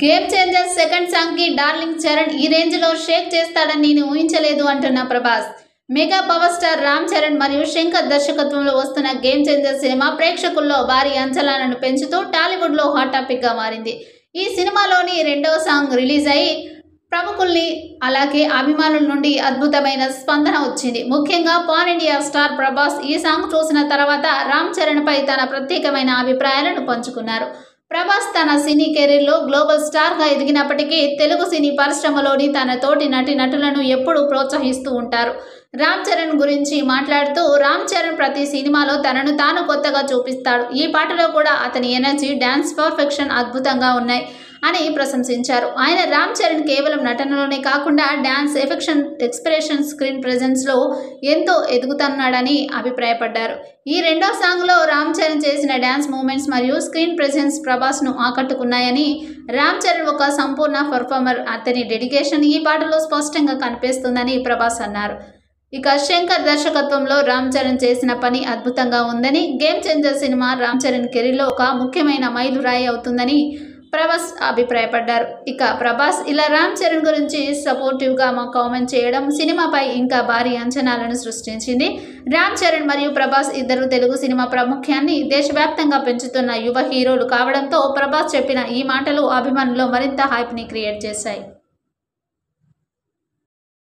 Game changer second song కి darling Charan ఈ range లో షేక్ చేస్తాడని నేను ఊహించలేదు అంటున్న Prabhas. Mega power star Ram Charan మరియు శంకర్ దర్శకత్వంలో వస్తున్న గేమ్ చేంజర్ సినిమా ప్రేక్షకుల్లో భారీ అంచనాలను పెంచుతూ టాలీవుడ్ లో హాట్ టాపిక్ గా మారింది. ఈ సినిమాలోని రెండవ సాంగ్ రిలీజ్ అయి ప్రముఖుల్ని అలాగే అభిమానుల నుండి అద్భుతమైన స్పందన వచ్చింది. ముఖ్యంగా పాన్ ఇండియా స్టార్ ప్రభాస్ ఈ సాంగ్ చూసిన తర్వాత రామ్ చరణ్ పై తన ప్రత్యేకమైన అభిప్రాయాలను పంచుకున్నారు. ప్రభాస్ తన సినీ కెరీర్లో గ్లోబల్ స్టార్గా ఎదిగినప్పటికీ తెలుగు సినీ పరిశ్రమలోని తన తోటి నటులను ఎప్పుడూ ప్రోత్సహిస్తూ ఉంటారు. రామ్ చరణ్ గురించి మాట్లాడుతూ, రామ్ చరణ్ ప్రతి సినిమాలో తనను తాను కొత్తగా చూపిస్తాడు. ఈ పాటలో కూడా అతని ఎనర్జీ, డాన్స్ పర్ఫెక్షన్ అద్భుతంగా ఉన్నాయి అని ప్రశంసించారు. ఆయన రామ్ చరణ్ కేవలం నటనలోనే కాకుండా డాన్స్, ఎక్స్ప్రెషన్, స్క్రీన్ ప్రెజెన్స్లో ఎంతో ఎదుగుతున్నాడని అభిప్రాయపడ్డారు. ఈ రెండో సాంగ్లో రామ్ చరణ్ చేసిన డాన్స్ మూమెంట్స్ మరియు స్క్రీన్ ప్రెజెన్స్ ప్రభాస్ను ఆకట్టుకున్నాయని, రామ్ చరణ్ ఒక సంపూర్ణ పర్ఫార్మర్, అతని డెడికేషన్ ఈ పాటలో స్పష్టంగా కనిపిస్తుందని ప్రభాస్ అన్నారు. ఇక శంకర్ దర్శకత్వంలో రామ్ చరణ్ చేసిన పని అద్భుతంగా ఉందని, game changer cinema Ram Charan కెరీర్లో ఒక ముఖ్యమైన మైలురాయి అవుతుందని ప్రభాస్ అభిప్రాయపడ్డారు. ఇక ప్రభాస్ ఇలా రామ్ చరణ్ గురించి సపోర్టివ్గా కామెంట్ చేయడం సినిమాపై ఇంకా భారీ అంచనాలను సృష్టించింది. రామ్ చరణ్ మరియు ప్రభాస్ ఇద్దరు తెలుగు సినిమా ప్రాముఖ్యాన్ని దేశవ్యాప్తంగా పెంచుతున్న యువ హీరోలు కావడంతో ప్రభాస్ చెప్పిన ఈ మాటలు అభిమానుల్లో మరింత హైప్ని క్రియేట్ చేశాయి.